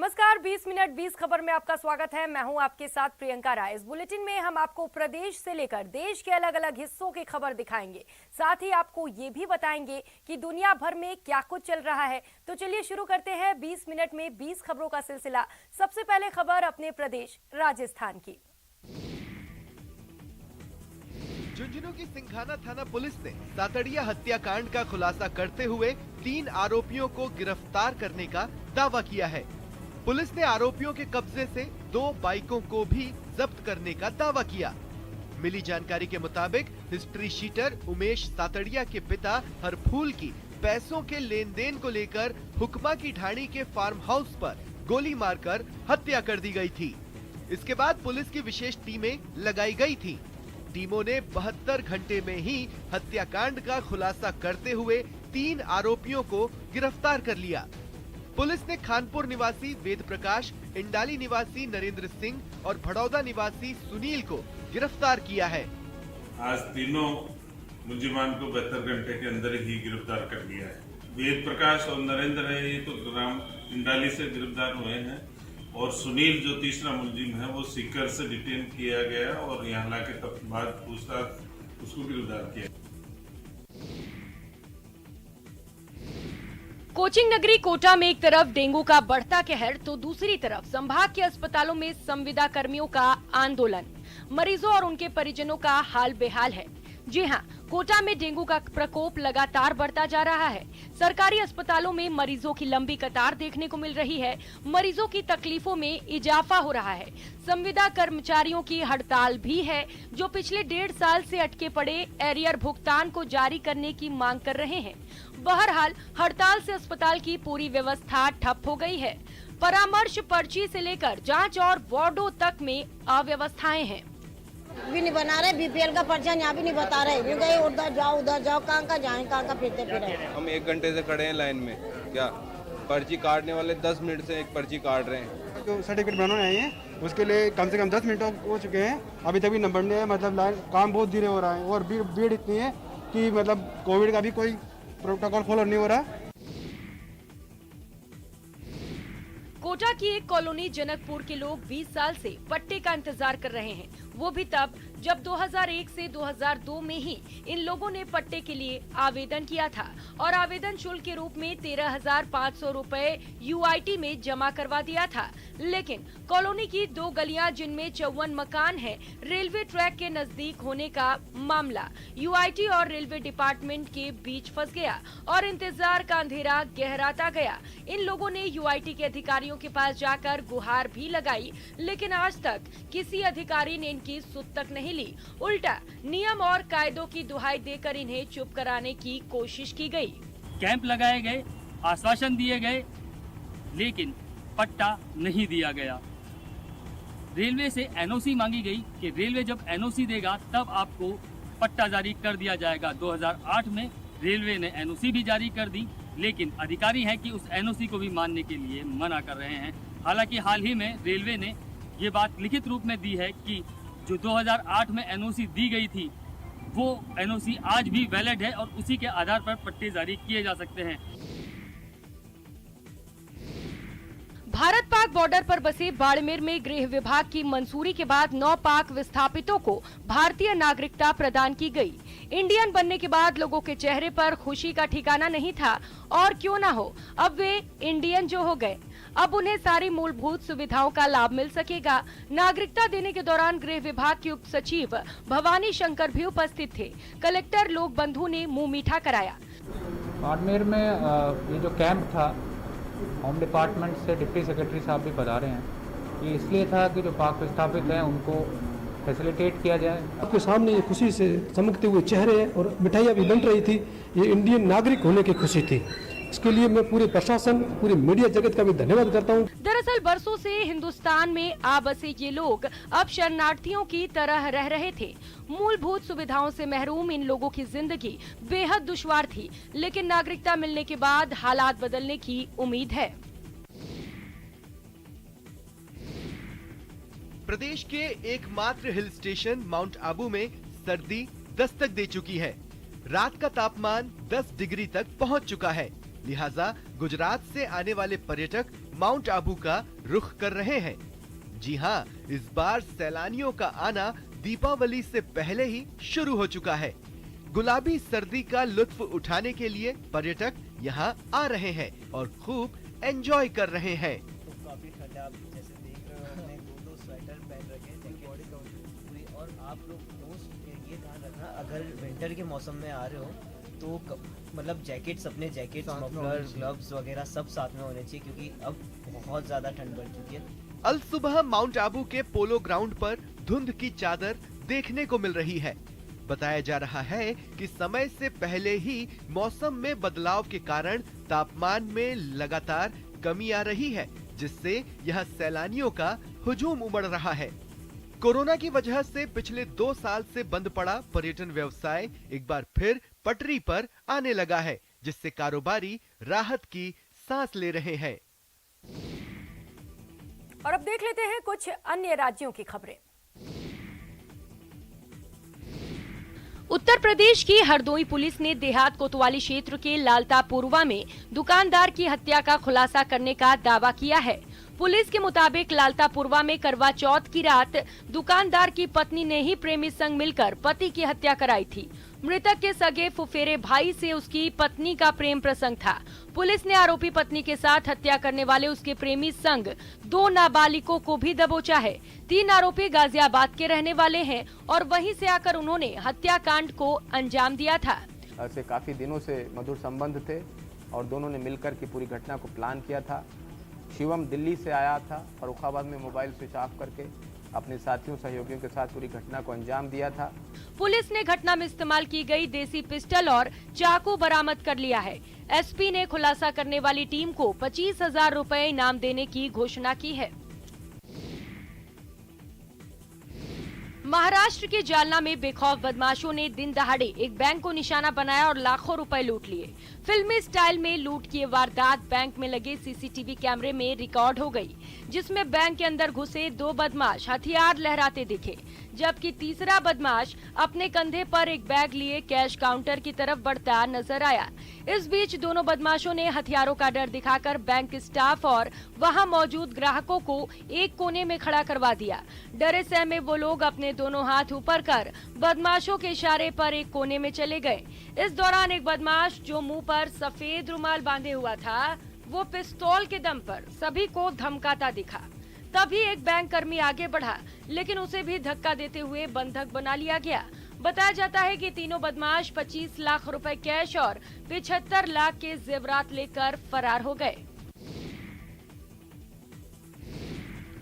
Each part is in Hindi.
नमस्कार, 20 मिनट 20 खबर में आपका स्वागत है। मैं हूं आपके साथ प्रियंका राय। इस बुलेटिन में हम आपको प्रदेश से लेकर देश के अलग अलग हिस्सों की खबर दिखाएंगे। साथ ही आपको ये भी बताएंगे कि दुनिया भर में क्या कुछ चल रहा है। तो चलिए शुरू करते हैं 20 मिनट में 20 खबरों का सिलसिला। सबसे पहले खबर अपने प्रदेश राजस्थान की। झुंझुनू की सिंघाना थाना पुलिस ने सातड़िया हत्याकांड का खुलासा करते हुए 3 आरोपियों को गिरफ्तार करने का दावा किया है। पुलिस ने आरोपियों के कब्जे से 2 बाइकों को भी जब्त करने का दावा किया। मिली जानकारी के मुताबिक हिस्ट्री शीटर उमेश सातड़िया के पिता हरफूल की पैसों के लेन देन को लेकर हुक्मा की ढाणी के फार्म हाउस पर गोली मारकर हत्या कर दी गई थी। इसके बाद पुलिस की विशेष टीमें लगाई गई थी। टीमों ने 72 घंटे में ही हत्याकांड का खुलासा करते हुए 3 आरोपियों को गिरफ्तार कर लिया। पुलिस ने खानपुर निवासी वेद प्रकाश, इंडाली निवासी नरेंद्र सिंह और भड़ौदा निवासी सुनील को गिरफ्तार किया है। आज तीनों मुलजिमान को 72 घंटे के अंदर ही गिरफ्तार कर लिया है। वेद प्रकाश और नरेंद्र है, ये तो ग्राम इंडाली से गिरफ्तार हुए हैं और सुनील जो तीसरा मुलजिम है वो सीकर से डिटेन किया गया और यहाँ लाके तब बाद पूछताछ उसको गिरफ्तार किया। कोचिंग नगरी कोटा में एक तरफ डेंगू का बढ़ता कहर तो दूसरी तरफ संभाग के अस्पतालों में संविदा कर्मियों का आंदोलन। मरीजों और उनके परिजनों का हाल बेहाल है। जी हां, कोटा में डेंगू का प्रकोप लगातार बढ़ता जा रहा है। सरकारी अस्पतालों में मरीजों की लंबी कतार देखने को मिल रही है। मरीजों की तकलीफों में इजाफा हो रहा है। संविदा कर्मचारियों की हड़ताल भी है, जो पिछले 1.5 साल से अटके पड़े एरियर भुगतान को जारी करने की मांग कर रहे हैं। बहरहाल हड़ताल से अस्पताल की पूरी व्यवस्था ठप हो गई है। परामर्श पर्ची से लेकर जांच और वार्डों तक में अव्यवस्थाएं हैं। भी नहीं बना रहे, बीपीएल का पर्चा यहाँ भी नहीं बता रहे। यूँ गए उधर जाओ, कहाँ का जाए, कहाँ का फिरते फिरे। हम 1 घंटे से खड़े हैं लाइन में। क्या पर्ची काटने वाले 10 मिनट से एक पर्ची काट रहे हैं। जो सर्टिफिकेट बनाने आए हैं उसके लिए कम से कम 10 मिनट हो चुके हैं, अभी तक भी नंबर नहीं है। मतलब लाइन काम बहुत धीरे हो रहा है और भीड़ इतनी है कि मतलब कोविड का भी कोई प्रोटोकॉल फॉलो नहीं हो रहा। कोटा की एक कॉलोनी जनकपुर के लोग 20 साल से पट्टे का इंतजार कर रहे हैं। वो भी तब जब 2001 से 2002 में ही इन लोगों ने पट्टे के लिए आवेदन किया था और आवेदन शुल्क के रूप में 13,500 रुपए यूआईटी में जमा करवा दिया था। लेकिन कॉलोनी की 2 गलियां जिनमें 54 मकान हैं, रेलवे ट्रैक के नजदीक होने का मामला यूआईटी और रेलवे डिपार्टमेंट के बीच फंस गया और इंतजार का अंधेरा गहराता गया। इन लोगों ने यूआईटी के अधिकारियों के पास जाकर गुहार भी लगाई, लेकिन आज तक किसी अधिकारी ने इनकी सुध तक नहीं ली। उल्टा नियम और कायदों की दुहाई देकर इन्हें चुप कराने की कोशिश की गई। कैंप लगाए गए, आश्वासन दिए गए, लेकिन पट्टा नहीं दिया गया। रेलवे से एनओसी मांगी गई कि रेलवे जब एनओसी देगा तब आपको पट्टा जारी कर दिया जाएगा। 2008 में रेलवे ने एनओसी भी जारी कर दी, लेकिन अधिकारी हैं कि उस एनओसी को भी मानने के लिए मना कर रहे हैं। हालांकि हाल ही में रेलवे ने ये बात लिखित रूप में दी है कि जो 2008 में एनओसी दी गई थी वो एनओसी आज भी वैलिड है और उसी के आधार पर पट्टे जारी किए जा सकते हैं। भारत पाक बॉर्डर पर बसे बाड़मेर में गृह विभाग की मंजूरी के बाद 9 पाक विस्थापितों को भारतीय नागरिकता प्रदान की गई। इंडियन बनने के बाद लोगों के चेहरे पर खुशी का ठिकाना नहीं था और क्यों ना हो, अब वे इंडियन जो हो गए। अब उन्हें सारी मूलभूत सुविधाओं का लाभ मिल सकेगा। नागरिकता देने के दौरान गृह विभाग के उप सचिव भवानी शंकर भी उपस्थित थे। कलेक्टर लोक बंधु ने मुंह मीठा कराया। बाड़मेर में ये जो कैंप था, होम डिपार्टमेंट से डिप्टी सेक्रेटरी साहब भी बता रहे हैं, ये इसलिए था कि जो पाक विस्थापित हैं उनको फैसिलिटेट किया जाए। आपके सामने ये खुशी से चमकते हुए चेहरे और मिठाइयाँ भी बन रही थी, ये इंडियन नागरिक होने की खुशी थी। इसके लिए मैं पूरे प्रशासन, पूरी मीडिया जगत का भी धन्यवाद करता हूँ। दरअसल बरसों से हिंदुस्तान में आ बसे ये लोग अब शरणार्थियों की तरह रह रहे थे। मूलभूत सुविधाओं से महरूम इन लोगों की जिंदगी बेहद दुश्वार थी, लेकिन नागरिकता मिलने के बाद हालात बदलने की उम्मीद है। प्रदेश के एकमात्र हिल स्टेशन माउंट आबू में सर्दी दस्तक दे चुकी है। रात का तापमान 10 डिग्री तक पहुंच चुका है। लिहाजा गुजरात से आने वाले पर्यटक माउंट आबू का रुख कर रहे हैं। जी हां, इस बार सैलानियों का आना दीपावली से पहले ही शुरू हो चुका है। गुलाबी सर्दी का लुत्फ उठाने के लिए पर्यटक यहां आ रहे हैं और खूब एंजॉय कर रहे हैं। तो काफी ठंड है, आप जैसे देख रहे हो, हमने दो स्वेटर पहन रखे हैं पूरी। और आप लोग ये ध्यान रखना, अगर विंटर के मौसम में आ रहे हो तो मतलब जैकेट्स, अपने जैकेट्स, मफलर, ग्लव्स वगैरह सब साथ में होने चाहिए, क्योंकि अब बहुत ज्यादा ठंड बढ़ चुकी है। अल सुबह माउंट आबू के पोलो ग्राउंड पर धुंध की चादर देखने को मिल रही है। बताया जा रहा है कि समय से पहले ही मौसम में बदलाव के कारण तापमान में लगातार कमी आ रही है, जिससे यह सैलानियों का हुजूम उमड़ रहा है। कोरोना की वजह से पिछले 2 साल से बंद पड़ा पर्यटन व्यवसाय एक बार फिर पटरी पर आने लगा है, जिससे कारोबारी राहत की सांस ले रहे हैं। और अब देख लेते हैं कुछ अन्य राज्यों की खबरें। उत्तर प्रदेश की हरदोई पुलिस ने देहात कोतवाली क्षेत्र के लालतापुरवा में दुकानदार की हत्या का खुलासा करने का दावा किया है। पुलिस के मुताबिक लालतापुरवा में करवा चौथ की रात दुकानदार की पत्नी ने ही प्रेमी संग मिलकर पति की हत्या कराई थी। मृतक के सगे फुफेरे भाई से उसकी पत्नी का प्रेम प्रसंग था। पुलिस ने आरोपी पत्नी के साथ हत्या करने वाले उसके प्रेमी संग 2 नाबालिगों को भी दबोचा है। 3 आरोपी गाजियाबाद के रहने वाले हैं और वहीं से आकर उन्होंने हत्याकांड को अंजाम दिया था। ऐसे काफी दिनों से मधुर संबंध थे और दोनों ने मिलकर की पूरी घटना को प्लान किया था। शिवम दिल्ली से आया था, फर्रुखाबाद में मोबाइल स्विच ऑफ करके अपने साथियों सहयोगियों के साथ पूरी घटना को अंजाम दिया था। पुलिस ने घटना में इस्तेमाल की गई देसी पिस्टल और चाकू बरामद कर लिया है। एसपी ने खुलासा करने वाली टीम को 25,000 रुपए इनाम देने की घोषणा की है। महाराष्ट्र के जालना में बेखौफ बदमाशों ने दिन दहाड़े एक बैंक को निशाना बनाया और लाखों रुपए लूट लिए। फिल्मी स्टाइल में लूट की वारदात बैंक में लगे सीसीटीवी कैमरे में रिकॉर्ड हो गई, जिसमें बैंक के अंदर घुसे 2 बदमाश हथियार लहराते दिखे, जबकि तीसरा बदमाश अपने कंधे पर एक बैग लिए कैश काउंटर की तरफ बढ़ता नजर आया। इस बीच दोनों बदमाशों ने हथियारों का डर दिखाकर बैंक स्टाफ और वहां मौजूद ग्राहकों को एक कोने में खड़ा करवा दिया। डरे सहमे वो लोग अपने दोनों हाथ ऊपर कर बदमाशों के इशारे पर एक कोने में चले गए। इस दौरान एक बदमाश जो मुंह पर सफेद रुमाल बांधे हुआ था, वो पिस्तौल के दम पर सभी को धमकाता दिखा। तभी एक बैंक कर्मी आगे बढ़ा, लेकिन उसे भी धक्का देते हुए बंधक बना लिया गया। बताया जाता है कि तीनों बदमाश 25 लाख रुपए कैश और 75 लाख के जेवरात लेकर फरार हो गए।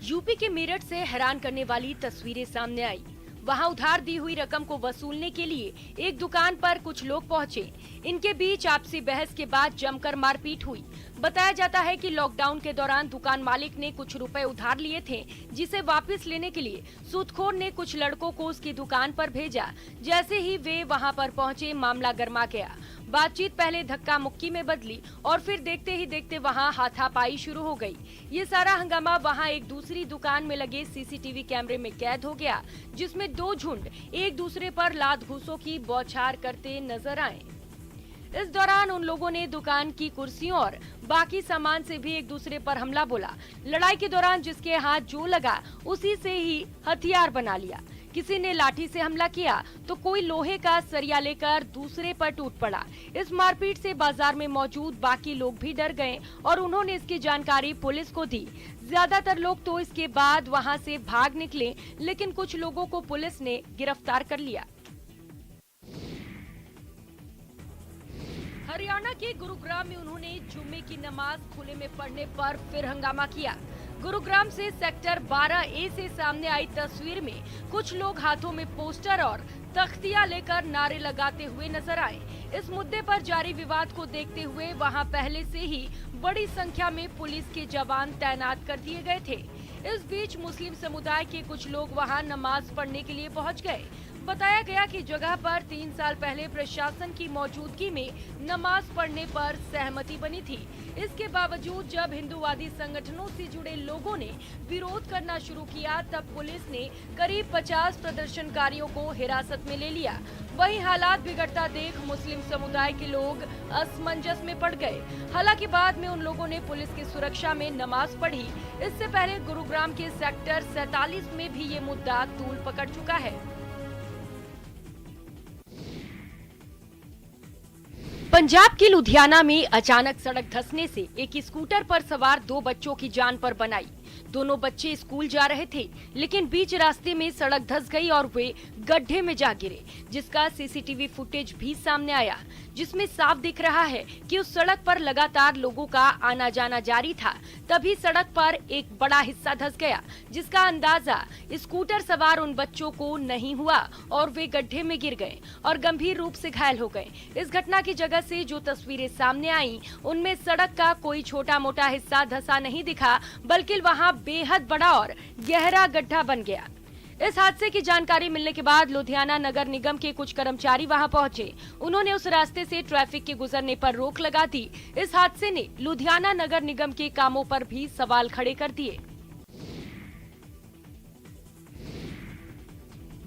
यूपी के मेरठ से हैरान करने वाली तस्वीरें सामने आई। वहां उधार दी हुई रकम को वसूलने के लिए एक दुकान पर कुछ लोग पहुंचे। इनके बीच आपसी बहस के बाद जमकर मारपीट हुई। बताया जाता है कि लॉकडाउन के दौरान दुकान मालिक ने कुछ रुपए उधार लिए थे, जिसे वापस लेने के लिए सूदखोर ने कुछ लड़कों को उसकी दुकान पर भेजा। जैसे ही वे वहां पर पहुंचे, मामला गर्मा गया। बातचीत पहले धक्का मुक्की में बदली और फिर देखते ही देखते वहां हाथापाई शुरू हो गई। ये सारा हंगामा वहां एक दूसरी दुकान में लगे सीसीटीवी कैमरे में कैद हो गया, जिसमें 2 झुंड एक दूसरे पर लात घूंसों की बौछार करते नजर आए। इस दौरान उन लोगों ने दुकान की कुर्सियों और बाकी सामान से भी एक दूसरे पर हमला बोला। लड़ाई के दौरान जिसके हाथ जो लगा उसी से ही हथियार बना लिया। किसी ने लाठी से हमला किया तो कोई लोहे का सरिया लेकर दूसरे पर टूट पड़ा। इस मारपीट से बाजार में मौजूद बाकी लोग भी डर गए और उन्होंने इसकी जानकारी पुलिस को दी। ज्यादातर लोग तो इसके बाद वहां से भाग निकले, लेकिन कुछ लोगों को पुलिस ने गिरफ्तार कर लिया। हरियाणा के गुरुग्राम में उन्होंने जुम्मे की नमाज खुले में पढ़ने पर फिर हंगामा किया। गुरुग्राम से सेक्टर 12A से सामने आई तस्वीर में कुछ लोग हाथों में पोस्टर और तख्तियां लेकर नारे लगाते हुए नजर आए। इस मुद्दे पर जारी विवाद को देखते हुए वहां पहले से ही बड़ी संख्या में पुलिस के जवान तैनात कर दिए गए थे। इस बीच मुस्लिम समुदाय के कुछ लोग वहां नमाज पढ़ने के लिए पहुंच गए। बताया गया कि जगह पर 3 साल पहले प्रशासन की मौजूदगी में नमाज पढ़ने पर सहमति बनी थी। इसके बावजूद जब हिंदूवादी संगठनों से जुड़े लोगों ने विरोध करना शुरू किया, तब पुलिस ने करीब 50 प्रदर्शनकारियों को हिरासत में ले लिया। वहीं हालात बिगड़ता देख मुस्लिम समुदाय के लोग असमंजस में पड़ गए। हालांकि बाद में उन लोगों ने पुलिस की सुरक्षा में नमाज पढ़ी। इससे पहले गुरुग्राम के सेक्टर 47 में भी ये मुद्दा तूल पकड़ चुका है। पंजाब के लुधियाना में अचानक सड़क धंसने से एक स्कूटर पर सवार 2 बच्चों की जान पर बन आई। दोनों बच्चे स्कूल जा रहे थे, लेकिन बीच रास्ते में सड़क धंस गई और वे गड्ढे में जा गिरे, जिसका सीसीटीवी फुटेज भी सामने आया, जिसमें साफ दिख रहा है कि उस सड़क पर लगातार लोगों का आना जाना जारी था। तभी सड़क पर एक बड़ा हिस्सा धंस गया, जिसका अंदाजा स्कूटर सवार उन बच्चों को नहीं हुआ और वे गड्ढे में गिर गए और गंभीर रूप से घायल हो गए। इस घटना की जगह से जो तस्वीरें सामने आई, उनमें सड़क का कोई छोटा मोटा हिस्सा धंसा नहीं दिखा, बल्कि वहां बेहद बड़ा और गहरा गड्ढा बन गया। इस हादसे की जानकारी मिलने के बाद लुधियाना नगर निगम के कुछ कर्मचारी वहां पहुंचे। उन्होंने उस रास्ते से ट्रैफिक के गुजरने पर रोक लगा दी। इस हादसे ने लुधियाना नगर निगम के कामों पर भी सवाल खड़े कर दिए।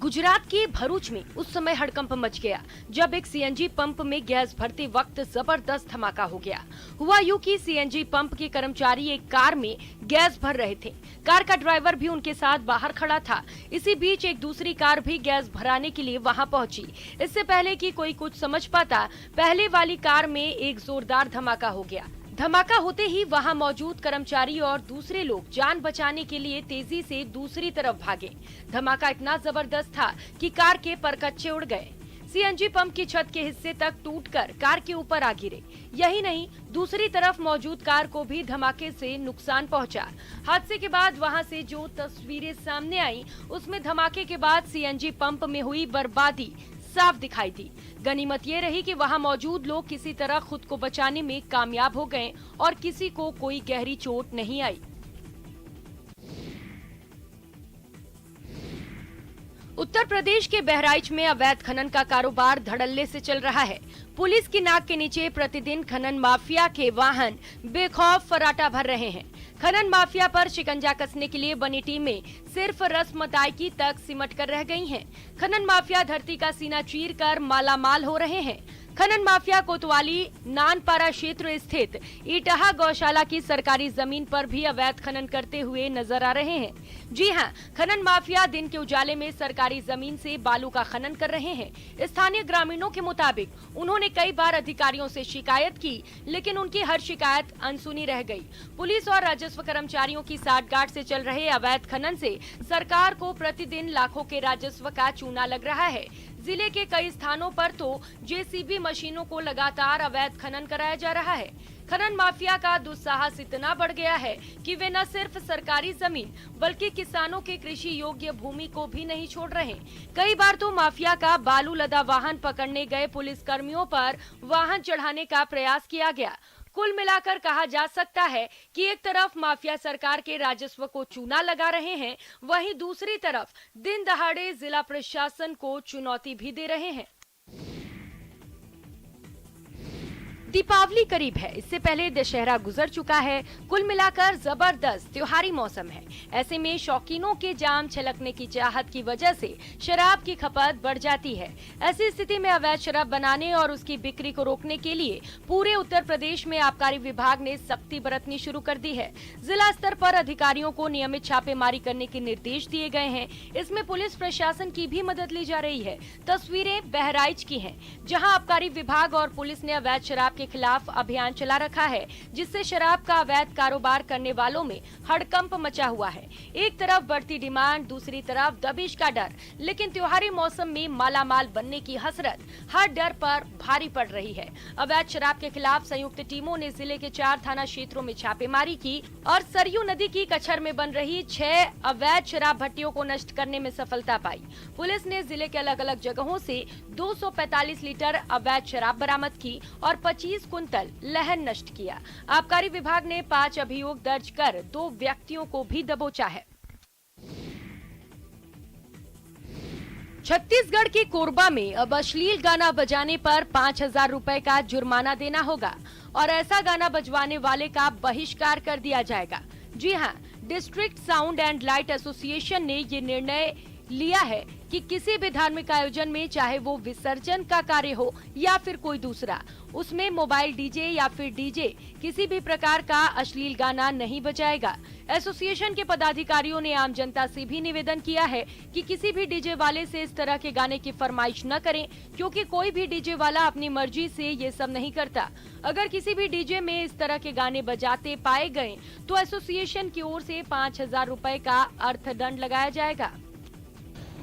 गुजरात के भरूच में उस समय हड़कंप मच गया जब एक सीएनजी पंप में गैस भरते वक्त जबरदस्त धमाका हो गया। हुआ यूं कि सीएनजी पंप के कर्मचारी एक कार में गैस भर रहे थे। कार का ड्राइवर भी उनके साथ बाहर खड़ा था। इसी बीच एक दूसरी कार भी गैस भराने के लिए वहां पहुंची। इससे पहले कि कोई कुछ समझ पाता, पहले वाली कार में एक जोरदार धमाका हो गया। धमाका होते ही वहां मौजूद कर्मचारी और दूसरे लोग जान बचाने के लिए तेजी से दूसरी तरफ भागे। धमाका इतना जबरदस्त था कि कार के परकच्चे उड़ गए। सीएनजी पंप की छत के हिस्से तक टूटकर कार के ऊपर आ गिरे। यही नहीं, दूसरी तरफ मौजूद कार को भी धमाके से नुकसान पहुंचा। हादसे के बाद वहां से जो तस्वीरें सामने आई, उसमें धमाके के बाद सीएनजी पंप में हुई बर्बादी साफ दिखाई दी। गनीमत ये रही कि वहां मौजूद लोग किसी तरह खुद को बचाने में कामयाब हो गए और किसी को कोई गहरी चोट नहीं आई। उत्तर प्रदेश के बहराइच में अवैध खनन का कारोबार धड़ल्ले से चल रहा है। पुलिस की नाक के नीचे प्रतिदिन खनन माफिया के वाहन बेखौफ फराटा भर रहे हैं। खनन माफिया पर शिकंजा कसने के लिए बनी टीमें सिर्फ रस्म अदायगी तक सिमट कर रह गई हैं। खनन माफिया धरती का सीना चीर कर मालामाल हो रहे हैं। खनन माफिया कोतवाली नानपारा क्षेत्र स्थित इटहा गौशाला की सरकारी जमीन पर भी अवैध खनन करते हुए नजर आ रहे हैं। जी हां, खनन माफिया दिन के उजाले में सरकारी जमीन से बालू का खनन कर रहे हैं। स्थानीय ग्रामीणों के मुताबिक उन्होंने कई बार अधिकारियों से शिकायत की, लेकिन उनकी हर शिकायत अनसुनी रह गई। पुलिस और राजस्व कर्मचारियों की साठगांठ से चल रहे अवैध खनन से सरकार को प्रतिदिन लाखों के राजस्व का चूना लग रहा है। जिले के कई स्थानों पर तो जेसीबी मशीनों को लगातार अवैध खनन कराया जा रहा है। खनन माफिया का दुस्साहस इतना बढ़ गया है कि वे न सिर्फ सरकारी जमीन बल्कि किसानों के कृषि योग्य भूमि को भी नहीं छोड़ रहे। कई बार तो माफिया का बालू लदा वाहन पकड़ने गए पुलिस कर्मियों पर वाहन चढ़ाने का प्रयास किया गया। कुल मिलाकर कहा जा सकता है कि एक तरफ माफिया सरकार के राजस्व को चूना लगा रहे हैं, वहीं दूसरी तरफ दिन दहाड़े जिला प्रशासन को चुनौती भी दे रहे हैं। दीपावली करीब है, इससे पहले दशहरा गुजर चुका है। कुल मिलाकर जबरदस्त त्योहारी मौसम है। ऐसे में शौकीनों के जाम छलकने की चाहत की वजह से शराब की खपत बढ़ जाती है। ऐसी स्थिति में अवैध शराब बनाने और उसकी बिक्री को रोकने के लिए पूरे उत्तर प्रदेश में आबकारी विभाग ने सख्ती बरतनी शुरू कर दी है। जिला स्तर पर अधिकारियों को नियमित छापेमारी करने के निर्देश दिए गए हैं। इसमें पुलिस प्रशासन की भी मदद ली जा रही है। तस्वीरें बहराइच की हैं, जहां आबकारी विभाग और पुलिस ने अवैध शराब के खिलाफ अभियान चला रखा है, जिससे शराब का अवैध कारोबार करने वालों में हड़कंप मचा हुआ है। एक तरफ बढ़ती डिमांड, दूसरी तरफ दबिश का डर, लेकिन त्योहारी मौसम में मालामाल बनने की हसरत हर डर पर भारी पड़ रही है। अवैध शराब के खिलाफ संयुक्त टीमों ने जिले के 4 थाना क्षेत्रों में छापेमारी की और सरयू नदी की कचर में बन रही 6 अवैध शराब भट्टियों को नष्ट करने में सफलता पाई। पुलिस ने जिले के अलग अलग जगहों से 245 लीटर अवैध शराब बरामद की और 25 कुंतल लहन नष्ट किया। आबकारी विभाग ने 5 अभियोग दर्ज कर 2 व्यक्तियों को भी दबोचा है। छत्तीसगढ़ के कोरबा में अब अश्लील गाना बजाने पर 5,000 रुपए का जुर्माना देना होगा और ऐसा गाना बजवाने वाले का बहिष्कार कर दिया जाएगा। जी हां, district sound and light association ने ये निर्णय लिया है कि किसी भी धार्मिक आयोजन में, चाहे वो विसर्जन का कार्य हो या फिर कोई दूसरा, उसमें मोबाइल डीजे या फिर डीजे किसी भी प्रकार का अश्लील गाना नहीं बजाएगा। एसोसिएशन के पदाधिकारियों ने आम जनता से भी निवेदन किया है कि किसी भी डीजे वाले से इस तरह के गाने की फरमाइश न करें, क्योंकि कोई भी डीजे वाला अपनी मर्जी से ये सब नहीं करता। अगर किसी भी डीजे में इस तरह के गाने बजाते पाए गए तो एसोसिएशन की ओर से 5,000 रुपए का अर्थदंड लगाया जाएगा।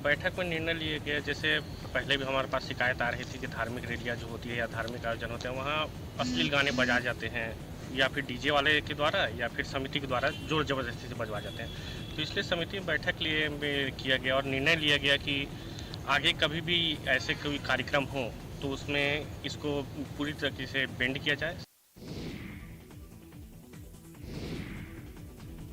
बैठक में निर्णय लिया गया, जैसे पहले भी हमारे पास शिकायत आ रही थी कि धार्मिक रैलियाँ जो होती है या धार्मिक आयोजन होते हैं वहाँ अश्लील गाने बजाए जाते हैं, या फिर डीजे वाले के द्वारा या फिर समिति के द्वारा जोर जबरदस्ती से बजवा जाते हैं। तो इसलिए समिति में बैठक किया गया और निर्णय लिया गया कि आगे कभी भी ऐसे कोई कार्यक्रम हो तो उसमें इसको पूरी तरीके से बैंड किया जाए।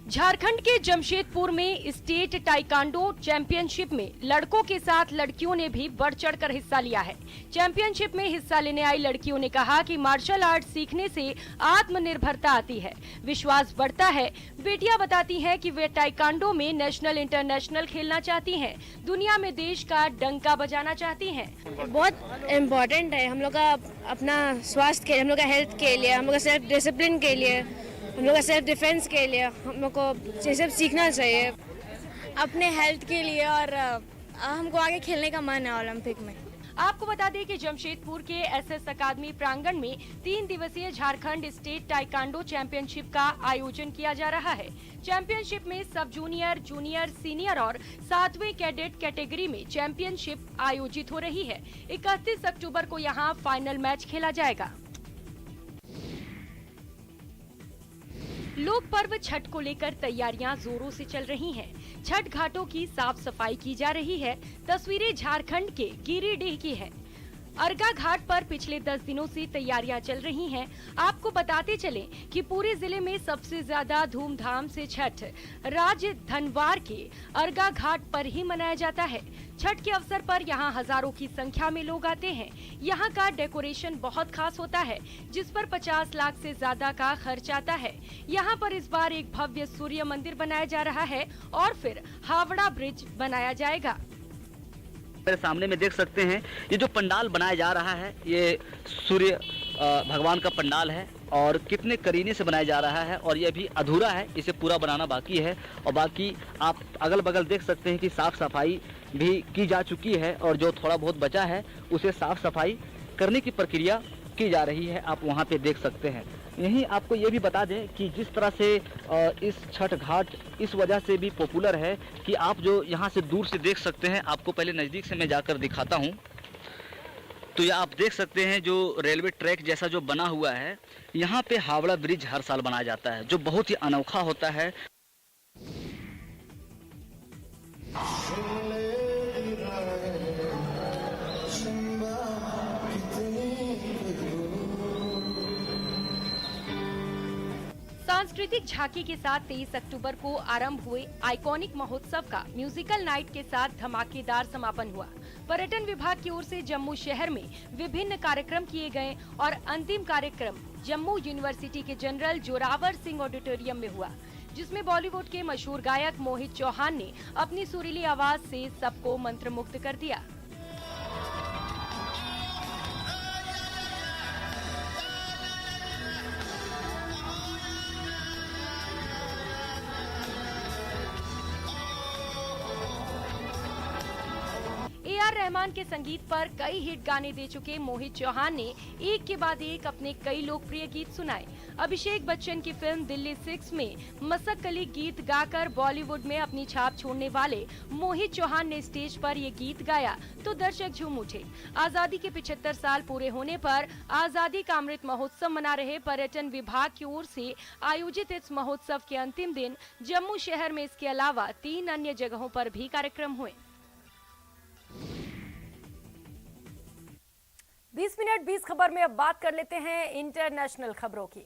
झारखंड के जमशेदपुर में स्टेट ताइक्वांडो चैंपियनशिप में लड़कों के साथ लड़कियों ने भी बढ़ चढ़कर हिस्सा लिया है। चैंपियनशिप में हिस्सा लेने आई लड़कियों ने कहा कि मार्शल आर्ट सीखने से आत्मनिर्भरता आती है, विश्वास बढ़ता है। बेटियां बताती हैं कि वे ताइक्वांडो में नेशनल इंटरनेशनल खेलना चाहती हैं, दुनिया में देश का डंका बजाना चाहती हैं। बहुत इम्पोर्टेंट है हम लोग का अपना स्वास्थ्य के, हम लोग का हेल्थ के लिए, हम लोग का सेल्फ डिसिप्लिन के लिए, हम लोग का सेल्फ डिफेंस के लिए हम लोग को ये सब सीखना चाहिए अपने हेल्थ के लिए, और हमको आगे खेलने का मन है ओलंपिक में। आपको बता दें कि जमशेदपुर के एसएस अकादमी प्रांगण में 3 दिवसीय झारखंड स्टेट ताइक्वांडो चैंपियनशिप का आयोजन किया जा रहा है। चैंपियनशिप में सब जूनियर, जूनियर, सीनियर और 7वें कैडेट कैटेगरी में चैंपियनशिप आयोजित हो रही है। 31 अक्टूबर को यहाँ फाइनल मैच खेला जाएगा। लोक पर्व छठ को लेकर तैयारियां जोरों से चल रही हैं। छठ घाटों की साफ सफाई की जा रही है। तस्वीरें झारखंड के गिरिडीह की है। अर्गा घाट पर पिछले 10 दिनों से तैयारियां चल रही हैं। आपको बताते चलें कि पूरे जिले में सबसे ज्यादा धूमधाम से छठ राज्य धनवार के अर्गा घाट पर ही मनाया जाता है। छठ के अवसर पर यहां हजारों की संख्या में लोग आते हैं। यहां का डेकोरेशन बहुत खास होता है, जिस पर 50 लाख से ज्यादा का खर्च आता है। यहां पर इस बार एक भव्य सूर्य मंदिर बनाया जा रहा है और फिर हावड़ा ब्रिज बनाया जाएगा। मेरे सामने में देख सकते हैं ये जो पंडाल बनाया जा रहा है, ये सूर्य भगवान का पंडाल है और कितने करीने से बनाया जा रहा है और ये अभी अधूरा है, इसे पूरा बनाना बाकी है। और बाकी आप अगल बगल देख सकते हैं कि साफ सफाई भी की जा चुकी है और जो थोड़ा बहुत बचा है उसे साफ सफाई करने की प्रक्रिया की जा रही है। आप वहाँ पे देख सकते हैं। यहीं आपको ये भी बता दें कि जिस तरह से इस छठ घाट इस वजह से भी पॉपुलर है कि आप जो यहाँ से दूर से देख सकते हैं, आपको पहले नज़दीक से मैं जाकर दिखाता हूँ। तो ये आप देख सकते हैं जो रेलवे ट्रैक जैसा जो बना हुआ है, यहाँ पे हावड़ा ब्रिज हर साल बनाया जाता है, जो बहुत ही अनोखा होता है। सांस्कृतिक झांकी के साथ 23 अक्टूबर को आरंभ हुए आइकॉनिक महोत्सव का म्यूजिकल नाइट के साथ धमाकेदार समापन हुआ। पर्यटन विभाग की ओर से जम्मू शहर में विभिन्न कार्यक्रम किए गए और अंतिम कार्यक्रम जम्मू यूनिवर्सिटी के जनरल जोरावर सिंह ऑडिटोरियम में हुआ, जिसमें बॉलीवुड के मशहूर गायक मोहित चौहान ने अपनी सुरीली आवाज से सबको मंत्रमुग्ध कर दिया। A.R. रहमान के संगीत पर कई हिट गाने दे चुके मोहित चौहान ने एक के बाद एक अपने कई लोकप्रिय गीत सुनाए। अभिषेक बच्चन की फिल्म दिल्ली 6 में मसक अली गीत गाकर बॉलीवुड में अपनी छाप छोड़ने वाले मोहित चौहान ने स्टेज पर ये गीत गाया तो दर्शक झूम उठे। आजादी के 75 साल पूरे होने पर आजादी का अमृत महोत्सव मना रहे पर्यटन विभाग की ओर से आयोजित इस महोत्सव के अंतिम दिन जम्मू शहर में इसके अलावा 3 अन्य जगहों पर भी कार्यक्रम हुए। 20 मिनट 20 खबर में अब बात कर लेते हैं इंटरनेशनल खबरों की।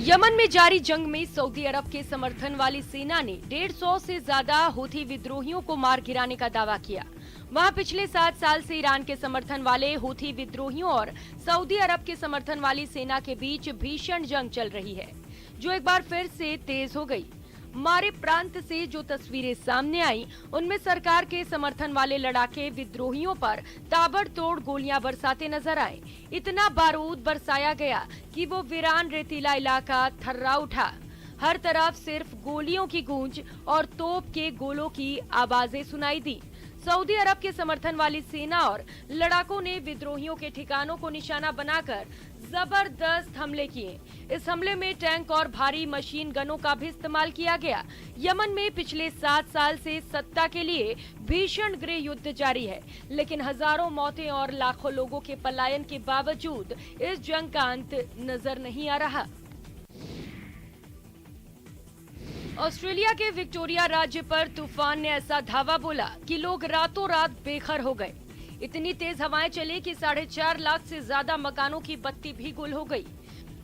यमन में जारी जंग में सऊदी अरब के समर्थन वाली सेना ने 150 से ज्यादा हूथी विद्रोहियों को मार गिराने का दावा किया। वहां पिछले 7 साल से ईरान के समर्थन वाले हूथी विद्रोहियों और सऊदी अरब के समर्थन वाली सेना के बीच भीषण जंग चल रही है, जो एक बार फिर से तेज हो गई। मारे प्रांत से जो तस्वीरें सामने आई, उनमें सरकार के समर्थन वाले लड़ाके विद्रोहियों पर ताबड़तोड़ गोलियां बरसाते नजर आए। इतना बारूद बरसाया गया कि वो वीरान रेतीला इलाका थर्रा उठा। हर तरफ सिर्फ गोलियों की गूंज और तोप के गोलों की आवाजें सुनाई दी। सऊदी अरब के समर्थन वाली सेना और लड़ाकों ने विद्रोहियों के ठिकानों को निशाना बनाकर जबरदस्त हमले किए। इस हमले में टैंक और भारी मशीन गनों का भी इस्तेमाल किया गया। यमन में पिछले 7 साल से सत्ता के लिए भीषण गृह युद्ध जारी है, लेकिन हजारों मौतें और लाखों लोगों के पलायन के बावजूद इस जंग का अंत नजर नहीं आ रहा। ऑस्ट्रेलिया के विक्टोरिया राज्य पर तूफान ने ऐसा धावा बोला कि लोग रातों रात बेघर हो गए। इतनी तेज हवाएं चली कि 4.5 लाख से ज्यादा मकानों की बत्ती भी गुल हो गई।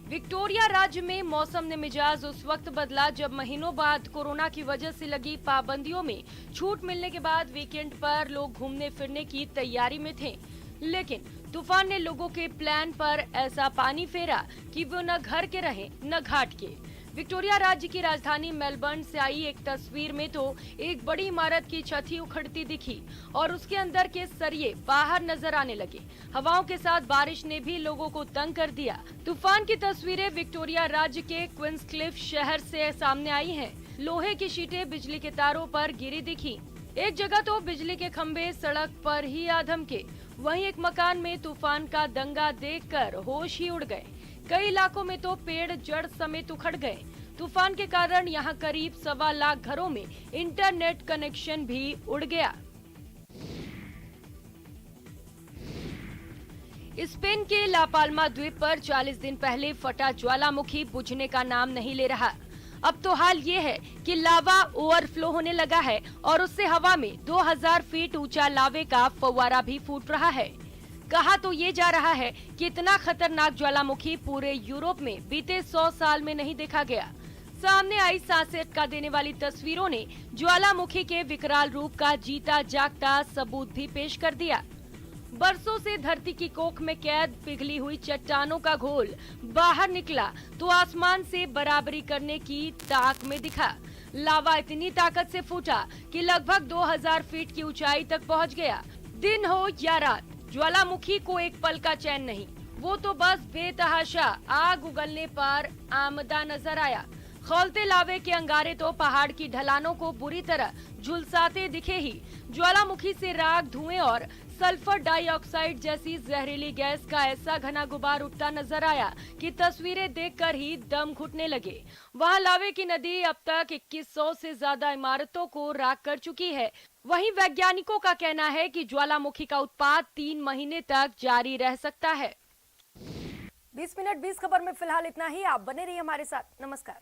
विक्टोरिया राज्य में मौसम ने मिजाज उस वक्त बदला जब महीनों बाद कोरोना की वजह से लगी पाबंदियों में छूट मिलने के बाद वीकेंड पर लोग घूमने फिरने की तैयारी में थे। लेकिन तूफान ने लोगों के प्लान पर ऐसा पानी फेरा कि वो न घर के रहे न घाट के। विक्टोरिया राज्य की राजधानी मेलबर्न से आई एक तस्वीर में तो एक बड़ी इमारत की छत ही उखड़ती दिखी और उसके अंदर के सरिये बाहर नजर आने लगे। हवाओं के साथ बारिश ने भी लोगों को तंग कर दिया। तूफान की तस्वीरें विक्टोरिया राज्य के क्वींसक्लिफ शहर से सामने आई हैं। लोहे की शीटें बिजली के तारों पर गिरी दिखी। एक जगह तो बिजली के खंभे सड़क पर ही आ धमके। वहीं एक मकान में तूफान का दंगा देखकर होश ही उड़ गए। कई इलाकों में तो पेड़ जड़ समेत उखड़ गए। तूफान के कारण यहां करीब 1.25 लाख घरों में इंटरनेट कनेक्शन भी उड़ गया। स्पेन के लापाल्मा द्वीप पर 40 दिन पहले फटा ज्वालामुखी बुझने का नाम नहीं ले रहा। अब तो हाल ये है कि लावा ओवरफ्लो होने लगा है और उससे हवा में 2000 फीट ऊंचा लावे का फव्वारा भी फूट रहा है। कहा तो ये जा रहा है कि इतना खतरनाक ज्वालामुखी पूरे यूरोप में बीते 100 साल में नहीं देखा गया। सामने आई सांसें अटका देने वाली तस्वीरों ने ज्वालामुखी के विकराल रूप का जीता जागता सबूत भी पेश कर दिया। बरसों से धरती की कोख में कैद पिघली हुई चट्टानों का घोल बाहर निकला तो आसमान से बराबरी करने की ताक में दिखा। लावा इतनी ताकत से फूटा कि लगभग 2000 फीट की ऊंचाई तक पहुंच गया। दिन हो या रात, ज्वालामुखी को एक पल का चैन नहीं। वो तो बस बेतहाशा आग उगलने पर आमदा नजर आया। खौलते लावे के अंगारे तो पहाड़ की ढलानों को बुरी तरह झुलसाते दिखे ही। ज्वालामुखी से राख, धुएं और सल्फर डाइऑक्साइड जैसी जहरीली गैस का ऐसा घना गुबार उठता नजर आया कि तस्वीरें देखकर ही दम घुटने लगे। वहां लावे की नदी अब तक 2100 से ज्यादा इमारतों को राख कर चुकी है। वहीं वैज्ञानिकों का कहना है कि ज्वालामुखी का उत्पात 3 महीने तक जारी रह सकता है। 20 मिनट 20 खबर में फिलहाल इतना ही। आप बने रहिए हमारे साथ। नमस्कार।